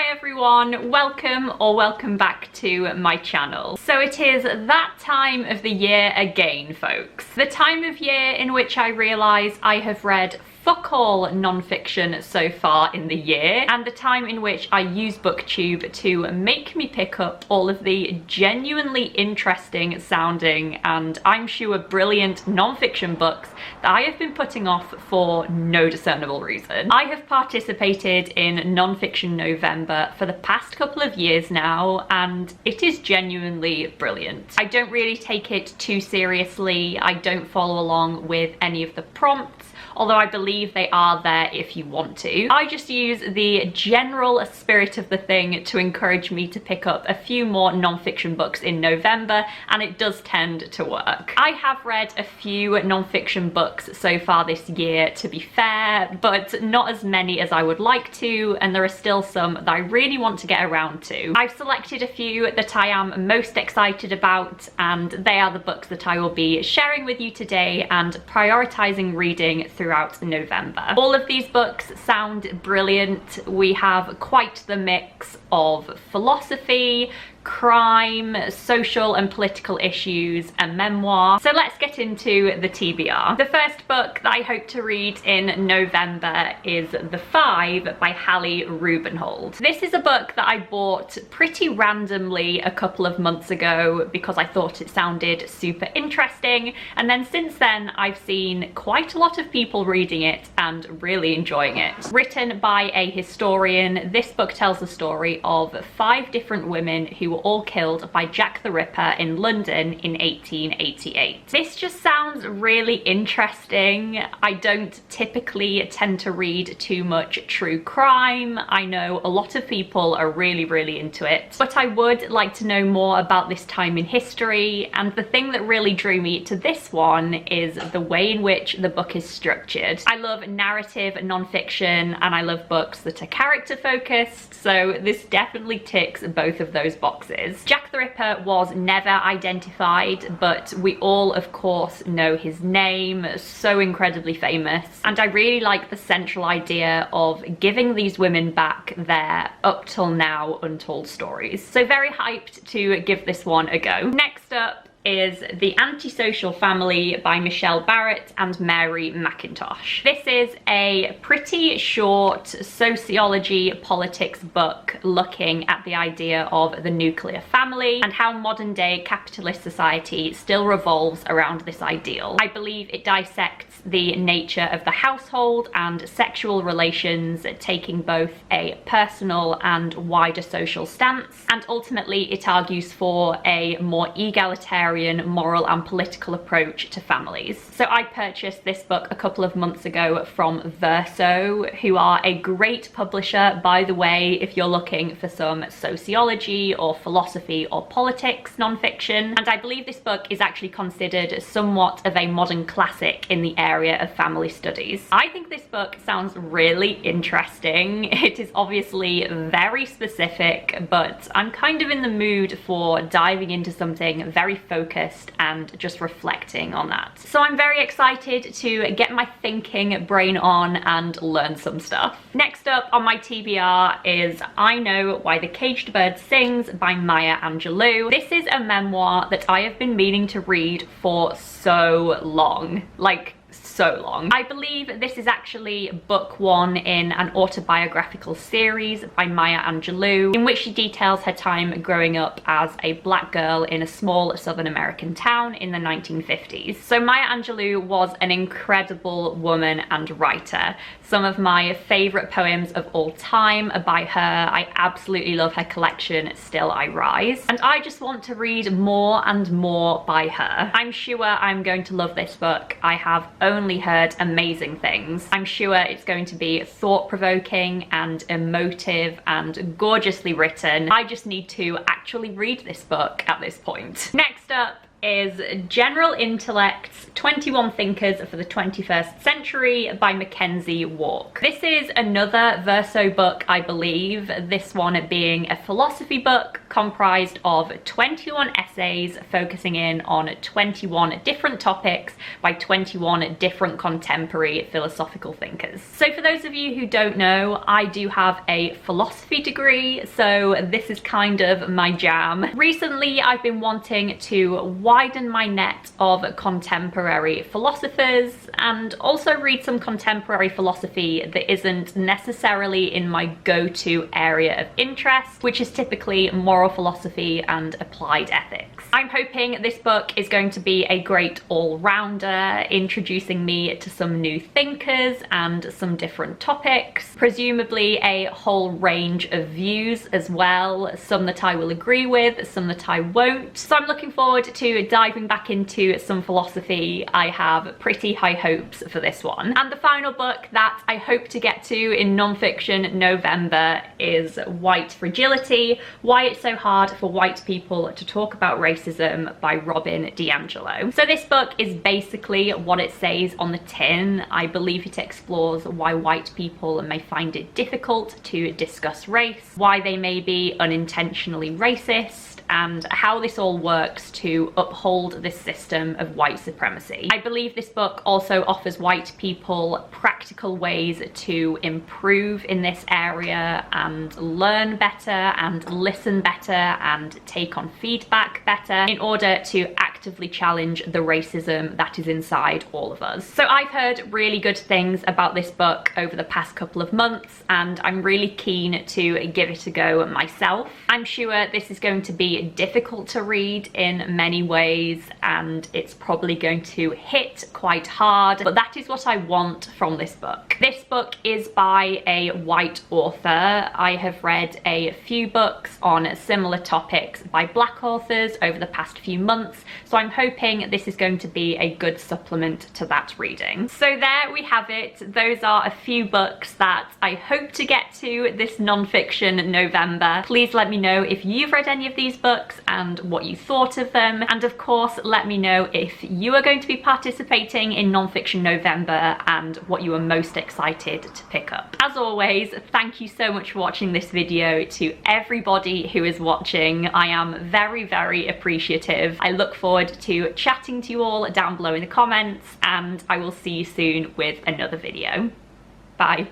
everyone, welcome back to my channel. So it is that time of the year again, folks. The time of year in which I realise I have read fuck all non-fiction so far in the year, and the time in which I use BookTube to make me pick up all of the genuinely interesting sounding and I'm sure brilliant non-fiction books that I have been putting off for no discernible reason. I have participated in non-fiction November for the past couple of years now, and it is genuinely brilliant. I don't really take it too seriously. I don't follow along with any of the prompts, although I believe they are there if you want to. I just use the general spirit of the thing to encourage me to pick up a few more non-fiction books in November, and it does tend to work. I have read a few non-fiction books so far this year, to be fair, but not as many as I would like to, and there are still some that I really want to get around to. I've selected a few that I am most excited about, and they are the books that I will be sharing with you today and prioritizing reading throughout November. All of these books sound brilliant. We have quite the mix of philosophy, crime, social and political issues, and memoir. So let's get into the TBR. The first book that I hope to read in November is The Five by Hallie Rubenhold. This is a book that I bought pretty randomly a couple of months ago because I thought it sounded super interesting, and then since then I've seen quite a lot of people reading it and really enjoying it. Written by a historian, this book tells the story of 5 different women who were all killed by Jack the Ripper in London in 1888. This just sounds really interesting. I don't typically tend to read too much true crime. I know a lot of people are really into it, but I would like to know more about this time in history, and the thing that really drew me to this one is the way in which the book is structured. I love narrative non-fiction, and I love books that are character focused, so this definitely ticks both of those boxes. Jack the Ripper was never identified, but we all of course know his name, so incredibly famous, and I really like the central idea of giving these women back their up till now untold stories. So very hyped to give this one a go. Next up is The Antisocial Family by Michelle Barrett and Mary McIntosh. This is a pretty short sociology politics book looking at the idea of the nuclear family and how modern day capitalist society still revolves around this ideal. I believe it dissects the nature of the household and sexual relations, taking both a personal and wider social stance, and ultimately it argues for a more egalitarian moral and political approach to families. So I purchased this book a couple of months ago from Verso, who are a great publisher, by the way, if you're looking for some sociology or philosophy or politics non-fiction. And I believe this book is actually considered somewhat of a modern classic in the area of family studies. I think this book sounds really interesting. It is obviously very specific, but I'm kind of in the mood for diving into something very focused and just reflecting on that. So I'm very excited to get my thinking brain on and learn some stuff. Next up on my TBR is I Know Why the Caged Bird Sings by Maya Angelou. This is a memoir that I have been meaning to read for so long. Like, so long. I believe this is actually book 1 in an autobiographical series by Maya Angelou, in which she details her time growing up as a black girl in a small Southern American town in the 1950s. So Maya Angelou was an incredible woman and writer. Some of my favourite poems of all time are by her. I absolutely love her collection, Still I Rise, and I just want to read more and more by her. I'm sure I'm going to love this book. I have only heard amazing things. I'm sure it's going to be thought-provoking and emotive and gorgeously written. I just need to actually read this book at this point. Next up is General Intellects, 21 Thinkers for the 21st Century by Mackenzie Walk. This is another verso book, I believe, this one being a philosophy book comprised of 21 essays focusing in on 21 different topics by 21 different contemporary philosophical thinkers. So for those of you who don't know, I do have a philosophy degree, so this is kind of my jam. Recently, I've been wanting to widen my net of contemporary philosophers and also read some contemporary philosophy that isn't necessarily in my go-to area of interest, which is typically moral philosophy and applied ethics. I'm hoping this book is going to be a great all-rounder, introducing me to some new thinkers and some different topics, presumably a whole range of views as well, some that I will agree with, some that I won't. So I'm looking forward to diving back into some philosophy. I have pretty high hopes for this one. And the final book that I hope to get to in non-fiction November is White Fragility, Why It's So Hard for White People to Talk About Racism by Robin DiAngelo. So this book is basically what it says on the tin. I believe it explores why white people may find it difficult to discuss race, why they may be unintentionally racist, and how this all works to uphold this system of white supremacy. I believe this book also offers white people practical ways to improve in this area and learn better and listen better and take on feedback better in order to actively challenge the racism that is inside all of us. So I've heard really good things about this book over the past couple of months, and I'm really keen to give it a go myself. I'm sure this is going to be difficult to read in many ways, and it's probably going to hit quite hard, but that is what I want from this book. This book is by a white author. I have read a few books on similar topics by black authors over the past few months, so I'm hoping this is going to be a good supplement to that reading. So there we have it. Those are a few books that I hope to get to this non-fiction November. Please let me know if you've read any of these books and what you thought of them, and of course let me know if you are going to be participating in non-fiction November and what you are most excited to pick up. As always, thank you so much for watching this video. To everybody who is watching, I am very, very appreciative. I look forward to chatting to you all down below in the comments, and I will see you soon with another video. Bye.